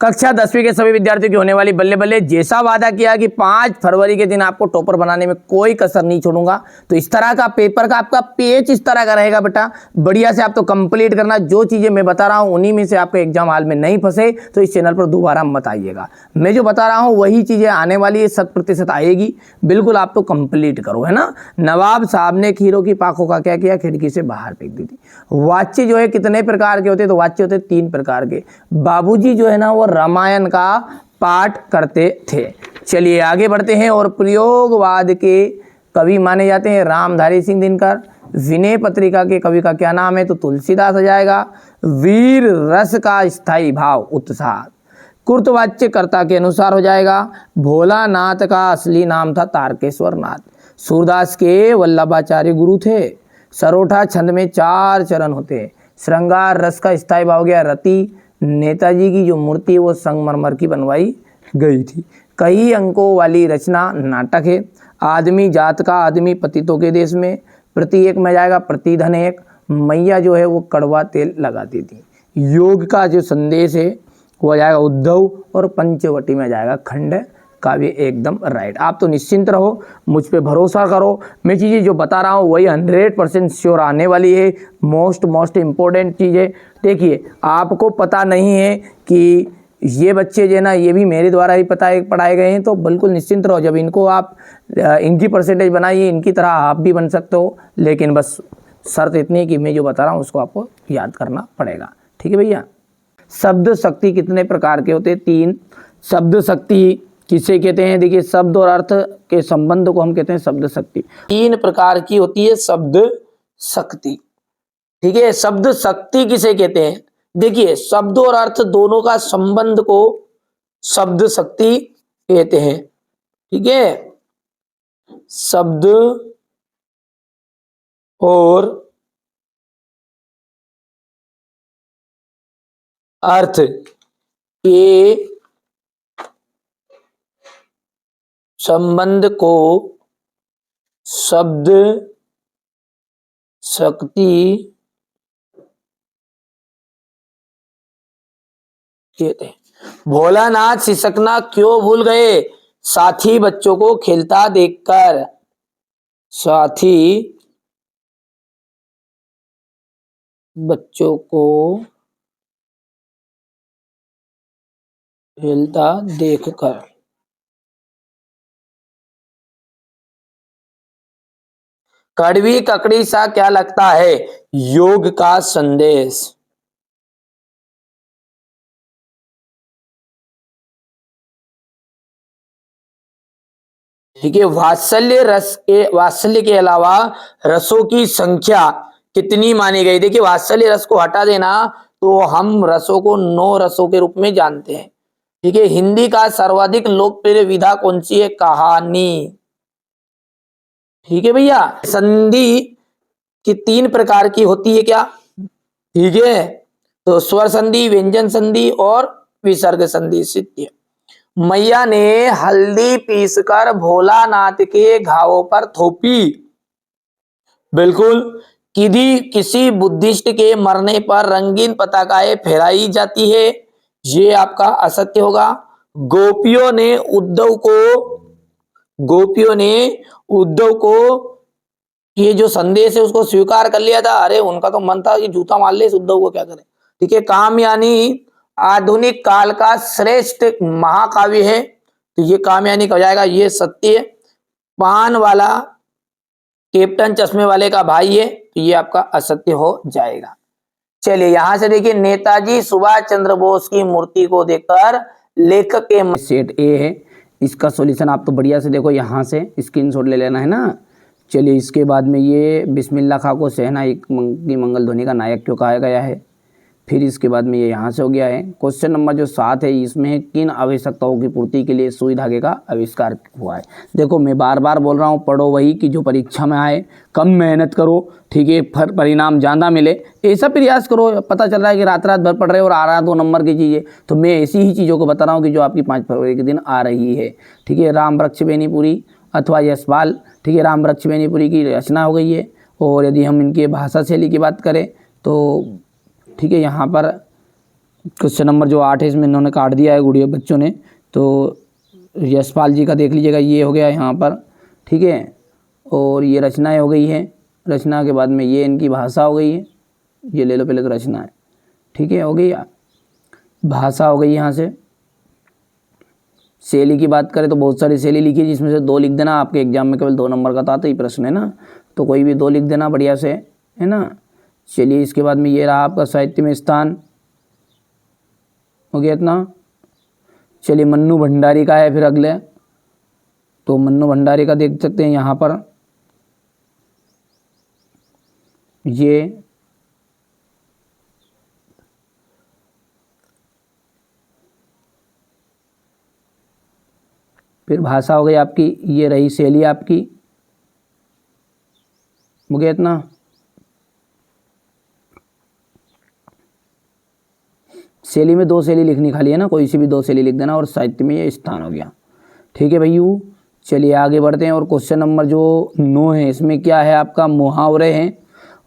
कक्षा 10वीं के सभी विद्यार्थियों की होने वाली बल्ले बल्ले। जैसा वादा किया कि 5 फरवरी के दिन आपको टॉपर बनाने में कोई कसर नहीं छोड़ूंगा, तो इस तरह का पेपर का आपका पेज इस तरह का रहेगा बेटा। बढ़िया से आप तो कंप्लीट करना। जो चीज़ें मैं बता रहा हूँ उन्हीं में से आपको एग्जाम हाल में नहीं फंसे तो इस चैनल पर दोबारा मत आइएगा। मैं जो बता रहा हूँ वही चीज़ें आने वाली है, 100% आएगी। बिल्कुल आप तो कंप्लीट करो, है ना। नवाब साहब ने खीरों की पाखों का क्या किया, खिड़की से बाहर फेंक दी थी। वाच्य जो है कितने प्रकार के होते, तो वाच्य होते 3 प्रकार के। बाबूजी जो है ना वो रामायण का पाठ करते थे। चलिए आगे बढ़ते हैं। और प्रयोगवाद के कवि माने जाते हैं रामधारी सिंह दिनकर। विनय पत्रिका के कवि का क्या नाम है, तो तुलसीदास आ जाएगा। वीर रस का स्थायी भाव उत्साह। कृतवाच्यकर्ता के अनुसार हो जाएगा। भोलानाथ का असली नाम था तारकेश्वर नाथ। सूरदास के वल्लभाचार्य गुरु थे। सरोठा छंद में 4 चरण होते हैं। श्रृंगार रस का स्थायी भाव गया रति। नेताजी की जो मूर्ति है वो संगमरमर की बनवाई गई थी। कई अंकों वाली रचना नाटक है। आदमी जात का आदमी पतितों के देश में। प्रति एक में जाएगा प्रतिधन एक। मैया जो है वो कड़वा तेल लगाती थी। योग का जो संदेश है वो जाएगा उद्धव। और पंचवटी में जाएगा खंड काव्य। एकदम राइट। आप तो निश्चिंत रहो, मुझ पे भरोसा करो। मैं चीज़ें जो बता रहा हूँ वही 100% श्योर आने वाली है। मोस्ट इम्पोर्टेंट चीज़ें देखिए, आपको पता नहीं है कि ये बच्चे जो है ना ये भी मेरे द्वारा ही पढ़ाए गए हैं, तो बिल्कुल निश्चिंत रहो। जब इनको आप इनकी परसेंटेज बनाइए, इनकी तरह आप भी बन सकते हो। लेकिन बस शर्त इतनी है कि मैं जो बता रहा हूँ उसको आपको याद करना पड़ेगा। ठीक है भैया। शब्द शक्ति कितने प्रकार के होते हैं? 3। शब्द शक्ति किसे कहते हैं? देखिए, शब्द और अर्थ के संबंध को हम कहते हैं शब्द शक्ति। 3 प्रकार की होती है शब्द शक्ति। ठीक है, शब्द शक्ति किसे कहते हैं? देखिए, शब्द और अर्थ दोनों का संबंध को शब्द शक्ति कहते हैं। ठीक है, शब्द और अर्थ के संबंध को शब्द शक्ति कहते हैं। भोलानाथ सिसकना क्यों भूल गए? साथी बच्चों को खेलता देखकर। साथी बच्चों को खेलता देखकर। कड़वी ककड़ी सा क्या लगता है? योग का संदेश। ठीक है, वात्सल्य के अलावा रसों की संख्या कितनी मानी गई? देखिए, वात्सल्य रस को हटा देना तो हम रसों को 9 रसों के रूप में जानते हैं। ठीक है, हिंदी का सर्वाधिक लोकप्रिय विधा कौन सी है? कहानी। ठीक है भैया। संधि की 3 प्रकार की होती है क्या? ठीक है, तो स्वर संधि, व्यंजन संधि और विसर्ग संधि। सिद्ध। मैया ने हल्दी पीसकर भोलानाथ के घावों पर थोपी। बिल्कुल। किसी बुद्धिस्ट के मरने पर रंगीन पताकाएं फहराई जाती है। ये आपका असत्य होगा। गोपियों ने उद्धव को ये जो संदेश है उसको स्वीकार कर लिया था। अरे उनका तो मन था कि जूता मार ले इस उद्धव को, क्या करें। ठीक है, काम यानी आधुनिक काल का श्रेष्ठ महाकाव्य है, तो ये काम यानी हो जाएगा, ये सत्य है। पान वाला कैप्टन चश्मे वाले का भाई है, तो ये आपका असत्य हो जाएगा। चलिए यहां से देखिए, नेताजी सुभाष चंद्र बोस की मूर्ति को देखकर लेखक के सेट ए है। इसका सॉल्यूशन आप तो बढ़िया से देखो, यहाँ से स्क्रीनशॉट ले लेना है ना। चलिए इसके बाद में ये बिस्मिल्लाह खां को शहनाई की मंगल ध्वनि का नायक क्यों कहा गया है। फिर इसके बाद में ये यहाँ से हो गया है। क्वेश्चन नंबर जो 7 है, इसमें किन आवश्यकताओं की पूर्ति के लिए सुई धागे का आविष्कार हुआ है। देखो मैं बार बार बोल रहा हूँ, पढ़ो वही कि जो परीक्षा में आए, कम मेहनत करो। ठीक है, परिणाम ज़्यादा मिले, ऐसा प्रयास करो। पता चल रहा है कि रात भर पढ़ रहे हो और आ रहा 2 नंबर की चीज़ें, तो मैं ऐसी ही चीज़ों को बता रहा हूँ कि जो आपकी 5 फरवरी के दिन आ रही है। ठीक है, राम वृक्ष बेनीपुरी अथवा यशपाल। ठीक है, राम वृक्ष बेनीपुरी की रचना हो गई है। और यदि हम इनके भाषा शैली की बात करें तो ठीक है, यहाँ पर क्वेश्चन नंबर जो 8 है इसमें इन्होंने काट दिया है गुड़िया बच्चों ने। तो यशपाल जी का देख लीजिएगा, ये हो गया यहाँ पर, ठीक है। और ये रचनाएं हो गई है, रचना के बाद में ये इनकी भाषा हो गई है, ये ले लो पहले तो रचना है, ठीक है, हो गई। भाषा हो गई यहाँ से। शैली की बात करें तो बहुत सारी शैली लिखी है, जिसमें से 2 लिख देना, आपके एग्जाम में केवल 2 नंबर का था तो ये प्रश्न है ना, तो कोई भी 2 लिख देना बढ़िया से, है ना। चलिए इसके बाद में ये रहा आपका साहित्य में स्थान, हो गया इतना। चलिए मन्नू भंडारी का है फिर अगले, तो मन्नू भंडारी का देख सकते हैं यहाँ पर, ये फिर भाषा हो गई आपकी, ये रही शैली आपकी, हो गया इतना। शैली में 2 शैली लिखनी खाली है ना, कोई सी भी 2 शैली लिख देना, और साहित्य में ये स्थान हो गया, ठीक है भैयू। चलिए आगे बढ़ते हैं। और क्वेश्चन नंबर जो 9 है इसमें क्या है आपका, मुहावरे हैं,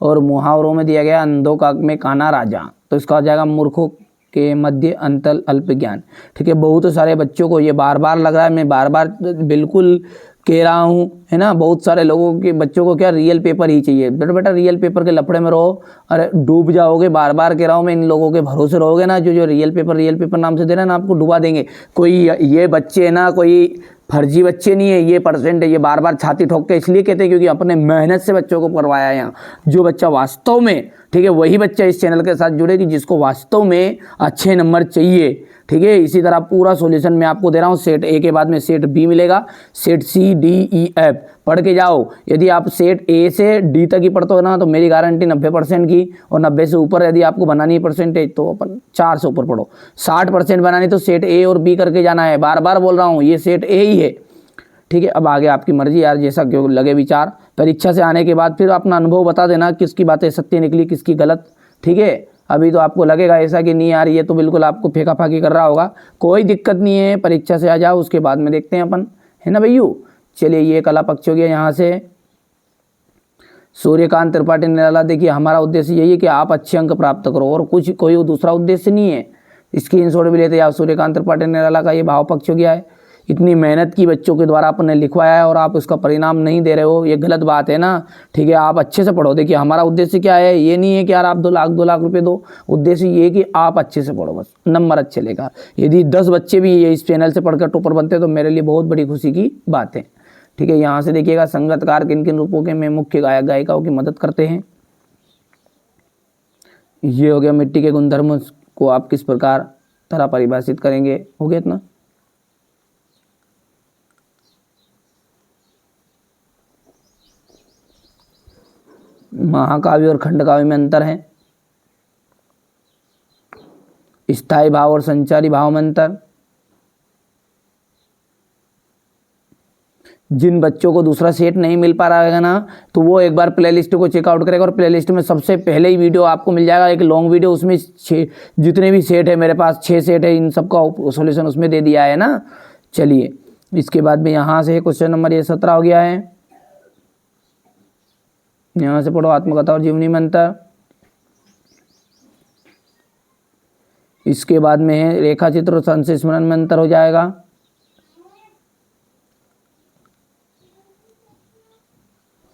और मुहावरों में दिया गया अंधों का में काना राजा, तो इसका हो जाएगा मूर्खों के मध्य अंतल अल्प ज्ञान, ठीक है। बहुत सारे बच्चों को ये बार बार लग रहा है, मैं बार बार बिल्कुल कह रहा हूँ, है ना। बहुत सारे लोगों के बच्चों को क्या रियल पेपर ही चाहिए, बेटा रियल पेपर के लफड़े में रहो, अरे डूब जाओगे। बार बार कह रहा हूँ मैं, इन लोगों के भरोसे रहोगे ना, जो रियल पेपर नाम से दे रहे हैं ना, आपको डुबा देंगे। कोई ये बच्चे ना कोई फर्जी बच्चे नहीं है, ये परसेंट है, ये बार बार छाती ठोक के इसलिए कहते हैं क्योंकि अपने मेहनत से बच्चों को करवाया है यहाँ। जो बच्चा वास्तव में, ठीक है, वही बच्चा इस चैनल के साथ जुड़े कि जिसको वास्तव में अच्छे नंबर चाहिए, ठीक है। इसी तरह पूरा सॉल्यूशन मैं आपको दे रहा हूँ। सेट ए के बाद में सेट बी मिलेगा, set C D E F पढ़ के जाओ। यदि आप सेट ए से डी तक ही पढ़ते हो ना, तो मेरी गारंटी 90% की, और 90 से ऊपर यदि आपको बनानी है परसेंटेज तो अपन 4 से ऊपर पढ़ो। 60% बनानी तो सेट ए और बी करके जाना है, बार बार बोल रहा हूँ, ये सेट ए ही है, ठीक है। अब आगे आपकी मर्जी यार, जैसा क्यों लगे विचार। परीक्षा से आने के बाद फिर अपना अनुभव बता देना, किसकी बातें सत्य निकली किसकी गलत, ठीक है। अभी तो आपको लगेगा ऐसा कि नहीं यार ये तो बिल्कुल आपको फेंका फाकी कर रहा होगा, कोई दिक्कत नहीं है, परीक्षा से आ जाओ, उसके बाद में देखते हैं अपन, है ना भैयू। चलिए ये कला पक्ष हो गया। यहाँ से सूर्यकांत त्रिपाठी निराला, देखिए हमारा उद्देश्य यही है कि आप अच्छे अंक प्राप्त करो, और कुछ कोई दूसरा उद्देश्य नहीं है। स्क्रीनशॉट भी लेते आप। सूर्यकांत त्रिपाठी निराला का ये भाव पक्ष हो गया है। इतनी मेहनत की बच्चों के द्वारा आपने लिखवाया है और आप उसका परिणाम नहीं दे रहे हो, ये गलत बात है ना, ठीक है। आप अच्छे से पढ़ो। देखिए हमारा उद्देश्य क्या है, ये नहीं है कि यार आप 2 लाख रुपए दो, उद्देश्य ये है कि आप अच्छे से पढ़ो, बस नंबर अच्छे लेगा। यदि 10 बच्चे भी ये इस चैनल से पढ़कर टॉपर बनते तो मेरे लिए बहुत बड़ी खुशी की बात है, ठीक है। यहाँ से देखिएगा संगतकार किन किन रूपों के में मुख्य गायक गायिकाओं की मदद करते हैं। ये हो गया मिट्टी के गुणधर्म को आप किस प्रकार तरह परिभाषित करेंगे, हो गया इतना। महाकाव्य और खंडकाव्य में अंतर है। स्थायी भाव और संचारी भाव में अंतर। जिन बच्चों को दूसरा सेट नहीं मिल पा रहा है ना, तो वो एक बार प्लेलिस्ट को चेकआउट करेगा, और प्लेलिस्ट में सबसे पहले ही वीडियो आपको मिल जाएगा, एक लॉन्ग वीडियो, उसमें 6 जितने भी सेट है, मेरे पास 6 सेट है, इन सबका सॉल्यूशन उसमें दे दिया है ना। चलिए इसके बाद में यहाँ से क्वेश्चन नंबर ये 17 हो गया है। यहाँ से पढ़ो आत्मकथा और जीवनी में अंतर। इसके बाद में है रेखा चित्र और संशय स्मरण में अंतर हो जाएगा।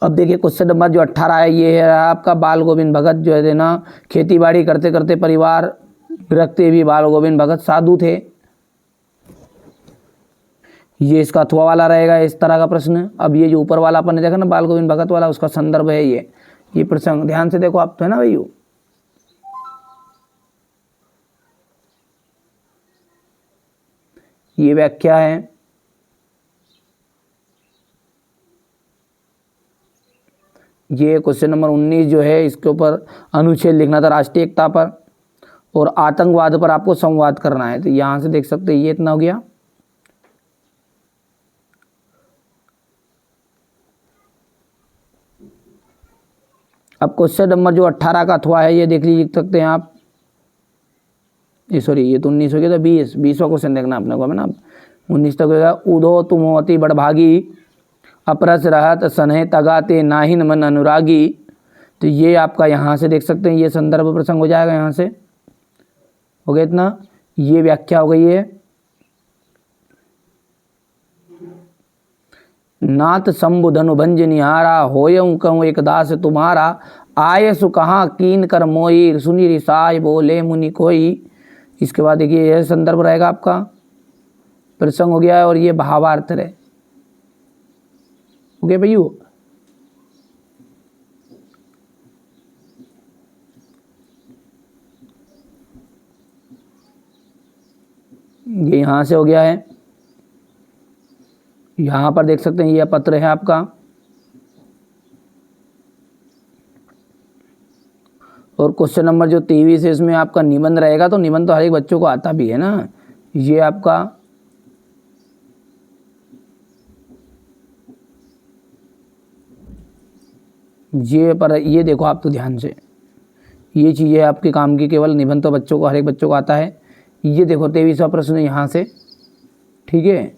अब देखिए क्वेश्चन नंबर जो 18 है, ये है आपका बाल गोविंद भगत जो है ना, खेती बाड़ी करते करते परिवार रखते भी बाल गोविंद भगत साधु थे। ये इसका अथवा वाला रहेगा, इस तरह का प्रश्न। अब ये जो ऊपर वाला अपन ने देखा ना बाल गोविंद भगत वाला, उसका संदर्भ है ये प्रसंग, ध्यान से देखो आप, तो है ना भैया। ये व्याख्या है। ये क्वेश्चन नंबर 19 जो है, इसके ऊपर अनुच्छेद लिखना था राष्ट्रीय एकता पर, और आतंकवाद पर आपको संवाद करना है। तो यहां से देख सकते हैं ये इतना हो गया। अब क्वेश्चन नंबर जो 18 का अथवा है, ये देख लीजिए, लिख सकते हैं आप। ये सॉरी, ये तो 19 हो गया, तो 20वां क्वेश्चन देखना अपने को है ना। 19 तक होगा। उदो तुमोती बड़भागी, अपरस रहत सनहे तगाते नाहिन मन अनुरागी। तो ये आपका यहाँ से देख सकते हैं, ये संदर्भ प्रसंग हो जाएगा, यहाँ से हो गया इतना, ये व्याख्या हो गई है। नाथ शंभु धनु भंज निहारा, होयं कहूँ एक दास तुम्हारा, आय सु कहाँ कीन कर मोई, सुनी रिसाय बोले मुनि कोई। इसके बाद देखिए यह संदर्भ रहेगा आपका, प्रसंग हो गया है और ये भावार्थ रहे, हो गया भैया। ये यहाँ से हो गया है, यहाँ पर देख सकते हैं ये पत्र है आपका। और क्वेश्चन नंबर जो 23 है इसमें आपका निबंध रहेगा, तो निबंध तो हर एक बच्चों को आता भी है ना। ये आपका ये पर ये देखो आप तो ध्यान से, ये चीज़ें आपके काम की, केवल निबंध तो बच्चों को हर एक बच्चों को आता है। ये देखो 23वां प्रश्न यहाँ से, ठीक है।